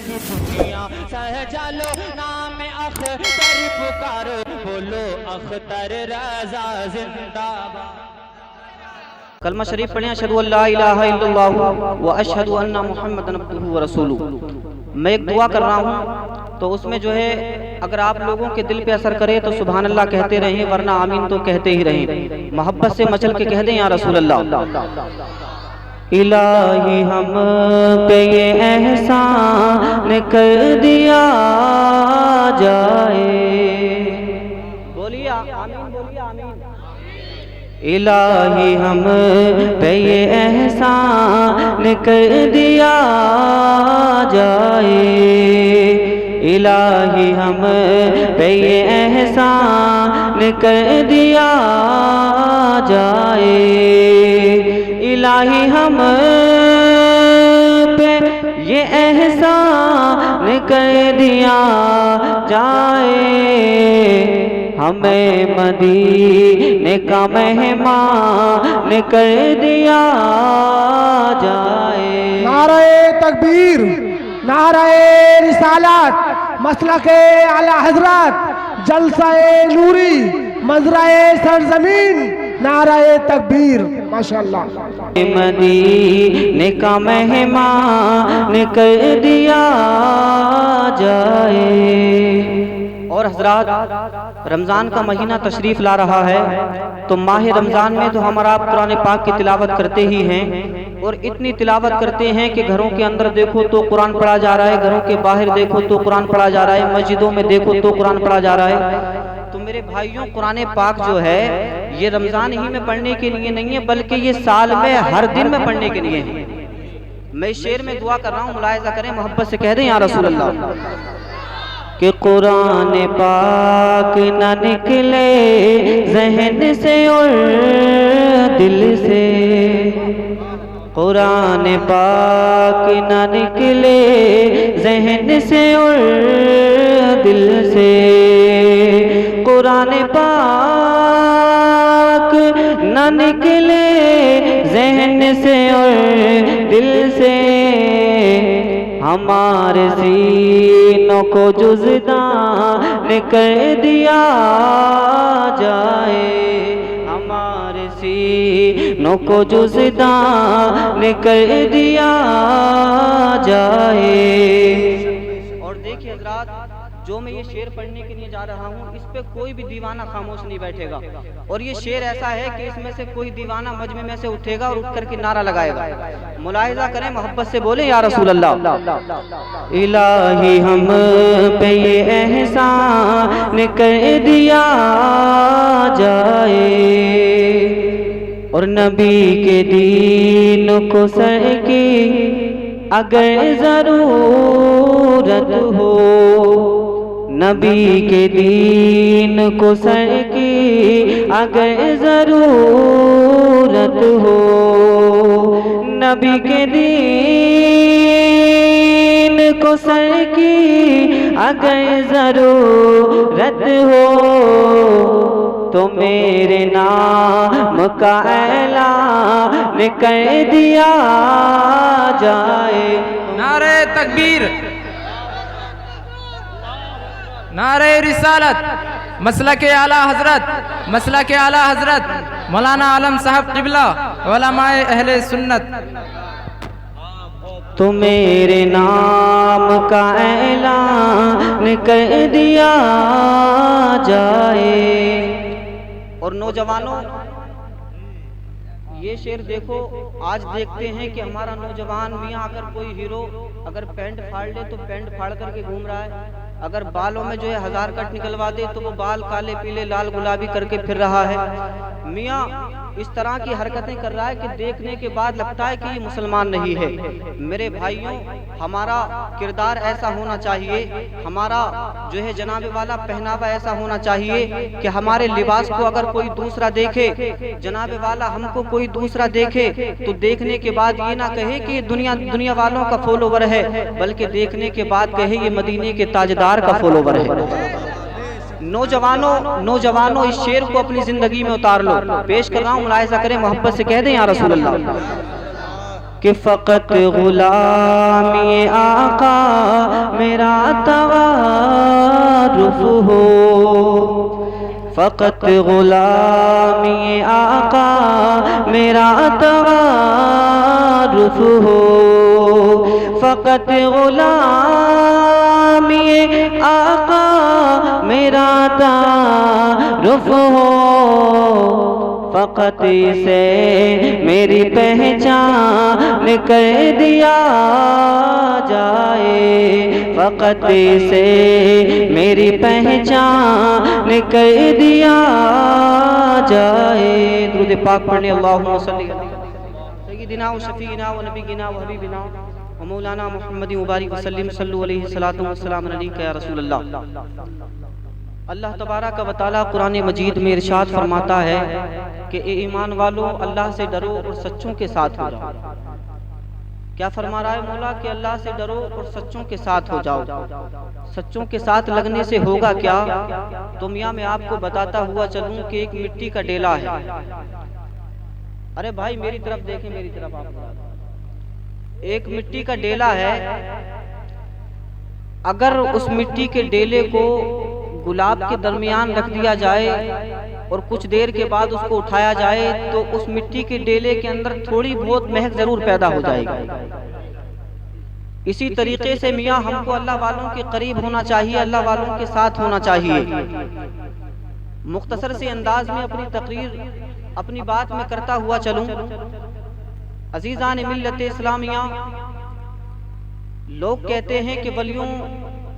दुनिया सह चलो नाम अख्तर पुकारो बोलो अख्तर रजा जिंदाबाद। कलमा शरीफ पढ़ें अशहदु अल्ला इलाहा इल्लल्लाह व अशहदु अन्ना मुहम्मदन अब्दुहु व रसूलुहु। मैं एक दुआ कर रहा हूँ तो उसमें जो है अगर आप लोगों के दिल पे असर करे तो सुभान अल्लाह कहते रहें, वरना आमीन तो कहते ही रहें। मोहब्बत से मचल के कह दें या रसूल अल्लाह। इलाही हम पे ये एहसान कर दिया जाए, बोलिए आमीन, बोलिए आमीन। इलाही हम पे ये एहसान कर दिया जाए, इलाही हम पे ये एहसान कर दिया जाए, इलाही हम पे ये एहसान कर दिया जाए, हमें मदीने का मेहमान कर दिया जाए। नारे तकबीर, नारे रिसालत, मसलके आला हजरत, जलसाए नूरी, मजराए सरजमीन, नारे तकबीर, माशाअल्लाह। मदीने का मेहमान कर दिया जाए। और हजरात, रमज़ान का महीना तशरीफ़ ला रहा है, तो माह रमज़ान में तो हमारा आप कुरान पाक की तिलावत करते ही हैं, और इतनी तिलावत करते हैं कि घरों के अंदर देखो तो कुरान पढ़ा जा रहा है, घरों के बाहर देखो तो कुरान पढ़ा जा रहा है, मस्जिदों में देखो तो कुरान पढ़ा जा रहा है। तो मेरे भाइयों, कुरान पाक जो है ये रमज़ान ही में पढ़ने के लिए नहीं है, बल्कि ये साल में हर दिन में पढ़ने के लिए है। मैं शेर में दुआ कर रहा हूँ, मुलाहिज़ा करें, मोहब्बत से कह दें या रसूल अल्लाह कि कुरान पाक न निकले ज़हन से और दिल से, कुरान पाक न निकले ज़हन से और दिल से, कुरान पाक न निकले ज़हन से और दिल से, हमारे सीनों को जुज़दान कर दिया जाए, हमारे सीनों को जुज़दान कर दिया जाए। और देखिए हज़रात, जो मैं ये शेर पढ़ने के लिए जा रहा हूँ, इस पे कोई भी दीवाना खामोश नहीं बैठेगा, और ये शेर ऐसा है कि इसमें से कोई दीवाना मजमे में से उठेगा और उठ करके नारा लगाएगा। मुलाहिज़ा करें, मोहब्बत से बोले या रसूल अल्लाह। इलाही हम पे ये एहसान कर दिया जाए, और नबी के दीन को सर की अगर ज़रूरत हो, नबी के दीन को सर की अगर ज़रूरत हो, नबी के दीन को सर की अगर ज़रूरत हो, तो मेरे नाम का ऐलान कर दिया जाए। नारे तकबीर, नारे रिसालत, मसलके आला हजरत, मसलके आला हजरत मौलाना आलम साहब क़िबला, उलमाए अहले सुन्नत। तो मेरे नाम का ऐलान कर दिया जाए। और नौजवानों, ये शेर देखो, आज देखते हैं कि हमारा नौजवान मियाँ अगर कोई हीरो अगर पैंट फाड़ ले तो पैंट फाड़ करके घूम रहा है, अगर बालों में जो है 1000 कट निकलवा दे तो वो बाल काले पीले लाल गुलाबी करके फिर रहा है। मियाँ इस तरह की हरकतें कर रहा है कि देखने के बाद लगता है कि ये मुसलमान नहीं है। मेरे भाइयों, हमारा किरदार ऐसा होना चाहिए, हमारा जो है जनाबे वाला पहनावा ऐसा होना चाहिए कि हमारे लिबास को अगर कोई दूसरा देखे, जनाबे वाला हमको कोई दूसरा देखे, तो देखने के बाद ये ना कहे कि ये दुनिया वालों का फॉलोवर है, बल्कि देखने के बाद कहे ये मदीने के ताजदार का फॉलोवर है। नौजवानों इस शेर को अपनी जिंदगी में उतार लो। पेश कर रहा हूँ, मुलाहिज़ा करें, मोहब्बत से कह दें या रसूल अल्लाह कि फ़क़त ग़ुलामी आका میرا تعارف ہو، فقط غلامی آقا میرا تعارف ہو، فقط غلامی آقا میرا تعارف ہو، فقط اسے میری پہچان کر دیا جائے، فقط اسے میری پہچان کر دیا جائے۔ درود پاک پڑھنے اللہم صلی سیدنا و شفیعنا و نبینا و حبیبنا و مولانا محمد مبارک وسلم صلو علیہ السلام علیکہ یا رسول اللہ۔ اللہ تبارک و تعالیٰ قرآن مجید میں ارشاد فرماتا ہے کہ اے ایمان والو اللہ سے ڈرو اور سچوں کے ساتھ ہو جاؤ۔ کیا فرما رہا ہے مولا کہ اللہ سے ڈرو اور سچوں کے ساتھ ہو جاؤ۔ سچوں کے ساتھ لگنے سے ہوگا کیا؟ تو میاں میں آپ کو بتاتا ہوا چلوں کہ ایک مٹی کا ڈیلا ہے۔ ارے بھائی میری طرف دیکھیں، میری طرف آپ ایک مٹی کا ڈیلا ہے۔ اگر اس مٹی کے ڈیلے کو گلاب کے درمیان رکھ دیا جائے اور کچھ دیر کے بعد اس کو اٹھایا جائے تو اس مٹی کے ڈیلے کے اندر تھوڑی بہت مہک ضرور پیدا ہو جائے گی۔ اسی طریقے سے میاں ہم کو اللہ والوں کے قریب ہونا چاہیے، اللہ والوں کے ساتھ ہونا چاہیے۔ مختصر سے انداز میں اپنی تقریر اپنی بات میں کرتا ہوا چلوں۔ عزیزان ملت اسلامیہ، لوگ کہتے ہیں کہ ولیوں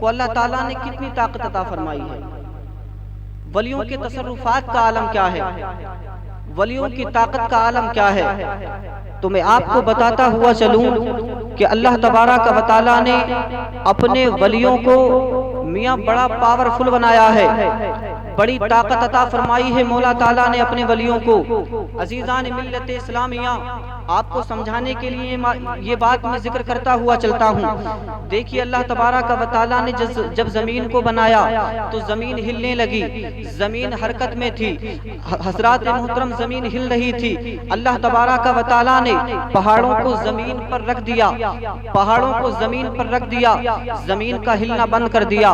کو اللہ تعالیٰ نے کتنی طاقت عطا فرمائی ہے، ولیوں کے تصرفات کا عالم کیا ہے، ولیوں کی طاقت کا عالم کیا ہے؟ تو میں آپ کو بتاتا ہوا چلوں کہ اللہ تبارک و تعالیٰ نے اپنے ولیوں کو میاں بڑا پاورفل بنایا ہے، بڑی طاقت عطا فرمائی ہے مولا تعالیٰ نے اپنے ولیوں کو۔ عزیزان ملت اسلامیہ، آپ کو سمجھانے کے لیے یہ بات میں ذکر کرتا ہوا چلتا ہوں۔ دیکھیے اللہ تبارک و تعالیٰ نے جب زمین کو بنایا تو زمین ہلنے لگی، زمین حرکت میں تھی، حضرات محترم زمین ہل رہی تھی۔ اللہ تبارک و تعالیٰ نے پہاڑوں کو زمین پر رکھ دیا، پہاڑوں کو زمین پر رکھ دیا، زمین کا ہلنا بند کر دیا،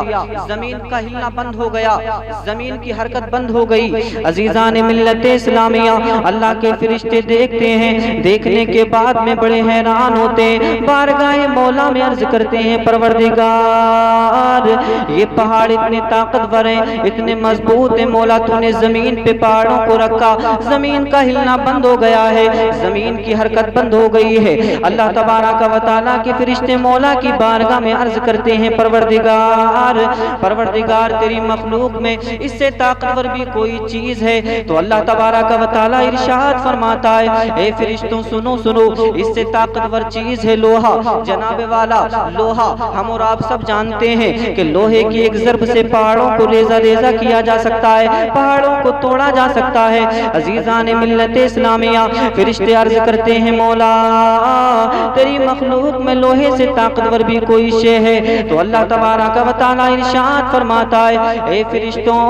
زمین کا ہلنا بند ہو گیا، زمین کی حرکت بند ہو گئی۔ عزیزان ملت اسلامیہ، اللہ کے فرشتے دیکھتے ہیں، دیکھنے کے بعد میں بڑے حیران ہوتے ہیں، بارگاہ مولا میں عرض کرتے ہیں پروردگار یہ پہاڑ اتنے طاقتور ہیں، اتنے مضبوط ہیں، مولا تو نے زمین پہ پہاڑوں کو رکھا، زمین کا ہلنا بند ہو گیا ہے، زمین کی حرکت بند ہو گئی ہے۔ اللہ تبارک و تعالیٰ کے فرشتے مولا کی بارگاہ میں عرض کرتے ہیں پروردگار تیری مخلوق میں اس سے طاقتور بھی کوئی چیز ہے؟ تو اللہ تبارک و تعالیٰ ارشاد فرماتا ہے اے فرشتوں سنو سنو، اس سے طاقتور چیز ہے لوہا۔ جناب والا لوہا ہم اور آپ سب جانتے ہیں کہ لوہے کی ایک ضرب سے پہاڑوں کو ریزہ ریزہ کیا جا سکتا ہے، پہاڑوں کو توڑا جا سکتا ہے۔ عزیزان ملت اسلامیہ، فرشتے عرض کرتے ہیں مولا تیری مخلوق میں لوہے سے طاقتور بھی کوئی شے ہے؟ تو اللہ تبارک و تعالیٰ ارشاد فرماتا ہے اے فرشتوں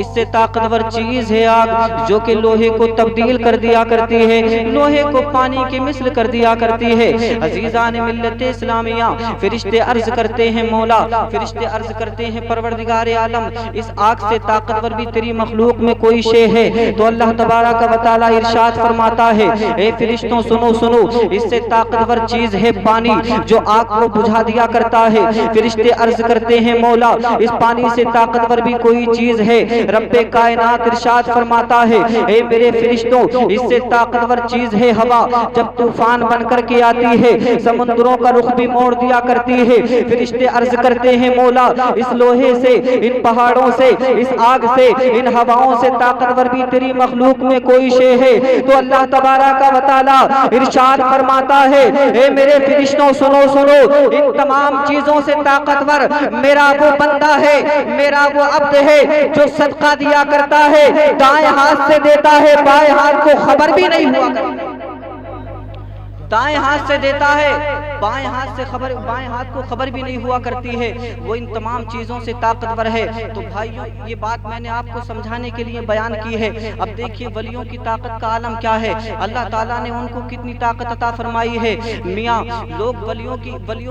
اس سے طاقتور چیز ہے آگ، جو کہ لوہے کو تبدیل کر دیا کرتی ہے، لوہے کو پانی کی مثل کر دیا کرتی ہے۔ عزیزان ملت اسلامیہ، فرشتے عرض کرتے ہیں مولا، فرشتے عرض کرتے ہیں پروردگار عالم اس آگ سے طاقتور بھی تیری مخلوق میں کوئی شے ہے؟ تو اللہ تبارک و تعالیٰ ارشاد فرماتا ہے اے فرشتوں سنو سنو، اس سے طاقتور چیز ہے پانی، جو آگ کو بجھا دیا کرتا ہے۔ فرشتے عرض کرتے ہیں مولا اس پانی سے طاقتور بھی کوئی چیز ہے؟ رب کائنات ارشاد فرماتا ہے اے میرے فرشتوں اس سے طاقتور چیز ہے ہوا، جب طوفان بن کر کے آتی ہے سمندروں کا رخ بھی موڑ دیا کرتی ہے۔ فرشتے عرض کرتے ہیں مولا اس لوہے سے، ان پہاڑوں سے، اس آگ سے، ان ہواؤں سے طاقتور بھی تیری مخلوق میں کوئی شے ہے؟ تو اللہ تبارک و تعالیٰ ارشاد فرماتا ہے اے میرے فرشتوں سنو سنو، ان تمام چیزوں سے طاقتور میرا وہ بندہ ہے، میرا وہ عبد ہے جو صدقہ دیا کرتا ہے، دائیں ہاتھ سے دیتا ہے، بائیں ہاتھ کو خبر بھی نہیں ہوا کرتا۔ दाएं हाथ से देता है, बाएं हाथ को खबर भी नहीं हुआ करती है, वो इन तमाम चीज़ों से ताकतवर है। तो भाइयों, ये बात मैंने आपको समझाने के लिए बयान की है। अब देखिए वलियों की ताकत का आलम क्या है, अल्लाह ताला ने उनको कितनी ताकत अता फरमाई है। मियाँ, लोग वलियों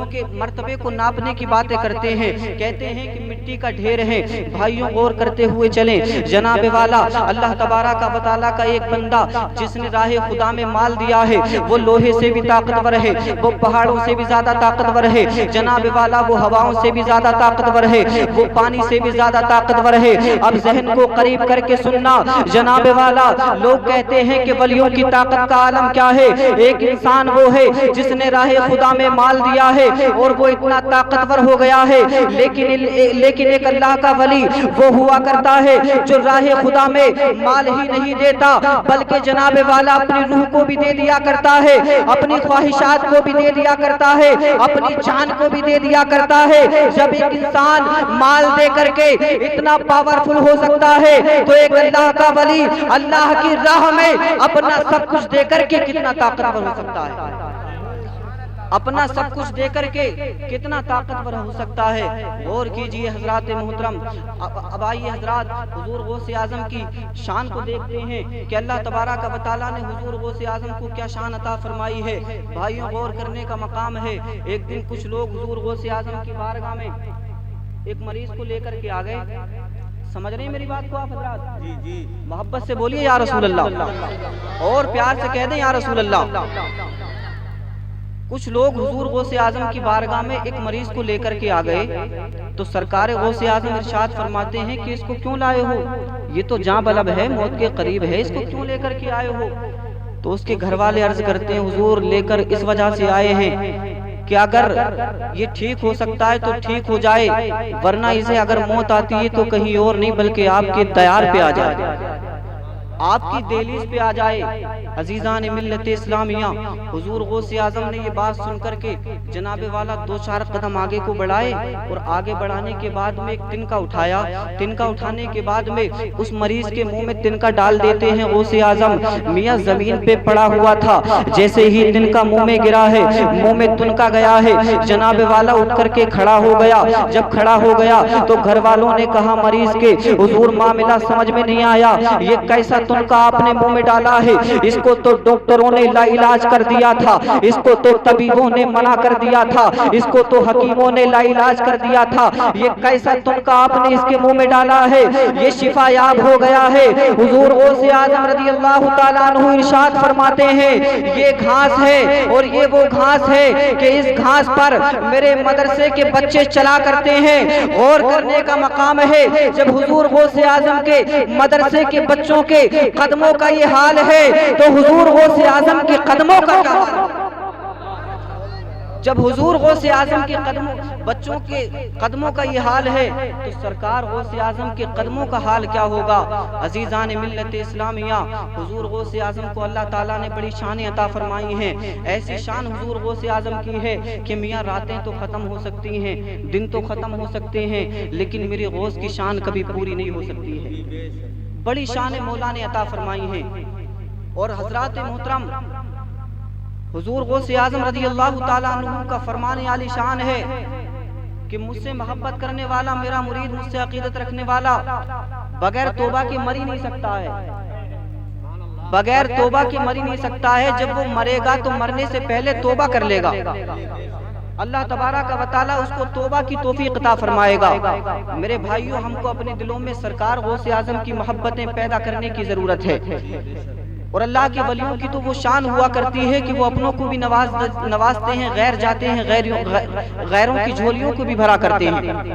के मर्तबे को नापने की बातें करते हैं, कहते हैं कि मिट्टी का ढेर है। भाइयों, गौर करते हुए चलें, जनाब वाला अल्लाह तबारक व तआला का एक बंदा जिसने राह खुदा में माल दिया है, वो लोहे से भी ताकतवर है, वो पहाड़ों से भी ज्यादा ताकतवर है। जनाब वाला वो हवाओं से भी ज्यादा ताकतवर है, वो पानी से भी ज्यादा ताकतवर है। अब जहन को करीब करके सुनना, जनाब वाला लोग कहते हैं कि वलियों की ताकत का आलम क्या है। एक इंसान वो है जिसने राह खुदा में माल दिया है और वो इतना ताकतवर हो गया है, लेकिन एक अल्लाह का वली वो हुआ करता है जो राह खुदा में माल ही नहीं देता, बल्कि जनाब वाला अपनी रूह को भी दे दिया करता है, अपनी ख्वाहिशात को भी दे दिया करता है, अपनी जान को भी दे दिया करता है। जब एक इंसान माल दे करके इतना पावरफुल हो सकता है, तो एक अल्लाह का वली अल्लाह की राह में अपना सब कुछ दे करके कितना ताकतवर हो सकता है, अपना सब कुछ दे करके कितना ताकतवर हो सकता है। गौर कीजिए हजरात मोहतरम। अब आइए हजरात, हुजूर गौसे आजम की शान को देखते हैं कि अल्लाह तबारक व तआला ने हुजूर गौसे आजम को क्या शान अता फरमाई है। भाइयों, गौर करने का मकाम है। एक दिन कुछ लोग हुजूर गौसे आजम की बारगाह में एक मरीज को लेकर के आ गए। समझ रहे हैं मेरी बात को आप हजरात? जी जी, मोहब्बत से बोलिए या रसूल अल्लाह, और प्यार से कह दें या रसूल अल्लाह। कुछ लोग हुजूर गौसे आजम की बारगाह में एक मरीज को लेकर के आ गए, तो सरकार गौसे आजम इरशाद फरमाते हैं कि इसको क्यों लाए हो, ये तो जाँ बलब है, मौत के करीब है, इसको क्यों लेकर के आए हो। तो उसके घर वाले अर्ज करते हैं, हुजूर लेकर इस वजह से आए हैं कि अगर ये ठीक हो सकता है तो ठीक हो जाए, वरना इसे अगर मौत आती है तो कहीं और नहीं बल्कि आपके दयार पे आ जाए, आपकी दहलीज पे आ जाए। अजीजान मिल्लत इस्लामिया, हुजूर गौसे आजम ने ये बात सुनकर के जनाब वाला 2-4 कदम आगे को बढ़ाए और आगे बढ़ाने के बाद में एक तिनका उठाया। तिनका उठाने के बाद में उस मरीज के मुंह में तिनका डाल देते हैं गौसे आजम। मियाँ जमीन पे पड़ा हुआ था, जैसे ही तिनका मुंह में गिरा है, मुंह में तिनका गया है, जनाब वाला उठ करके खड़ा हो गया। जब खड़ा हो गया तो घर वालों ने कहा मरीज के, हुजूर मामला समझ में नहीं आया, ये कैसा तुनका आपने मुंह में डाला है, इसको तो डॉक्टरों ने लाइलाज कर दिया था, इसको तो तबीबों ने मना कर दिया था, इसको तो हकीमों ने लाइलाज कर दिया था, ये कैसा तुनका आपने इसके मुंह में डाला है, ये शिफायाब हो गया है। हुजूर गौसे आजम रज़ी अल्लाह तआला अन्हु इरशाद फरमाते हैं, ये घास है और ये वो घास है कि इस घास पर मेरे मदरसे के बच्चे चला करते हैं। गौर करने का मकाम है, जब हुजूर गौसे आजम के मदरसे के बच्चों के कदमों का ये हाल है, तो हुजूर गौसे आजम के कदमों का क्या हाल है? जब हुजूर गौसे आजम के बच्चों के कदमों का ये हाल है, तो सरकार गौसे आजम के कदमों का हाल क्या होगा। अजीजान मिल्लत इस्लामिया, हुजूर गौसे आजम को अल्लाह ताला ने बड़ी शान अता फरमाई हैं। ऐसी शान हुजूर गौसे आजम की है कि मियाँ रातें तो ख़त्म हो सकती हैं, दिन तो ख़त्म हो सकते हैं, लेकिन मेरी गौस की शान कभी पूरी नहीं हो सकती है। बड़ी शान मौला ने अता फरमाई है। और हजरात मोहतरम, हुजूर गौसे आजम रज़ी अल्लाह ताला अन्हु का फरमान आली शान है कि मुझसे मोहब्बत करने वाला, मेरा मुरीद, मुझसे अकीदत रखने वाला बगैर तौबा के मर ही नहीं सकता है, बगैर तौबा के मर ही नहीं सकता है। जब वो मरेगा तो मरने से पहले तौबा कर लेगा, अल्लाह तबारक व तआला उसको तौबा की तौफीक अता फरमाएगा। मेरे भाइयों, हमको अपने दिलों में सरकार गौसे आजम की मोहब्बतें पैदा करने की जरूरत है। और अल्लाह के वलियों की तो वो शान हुआ करती है कि वो अपनों को भी नवाजते हैं, गैर जाते हैं, गैरों की झोलियों को भी भरा करते हैं।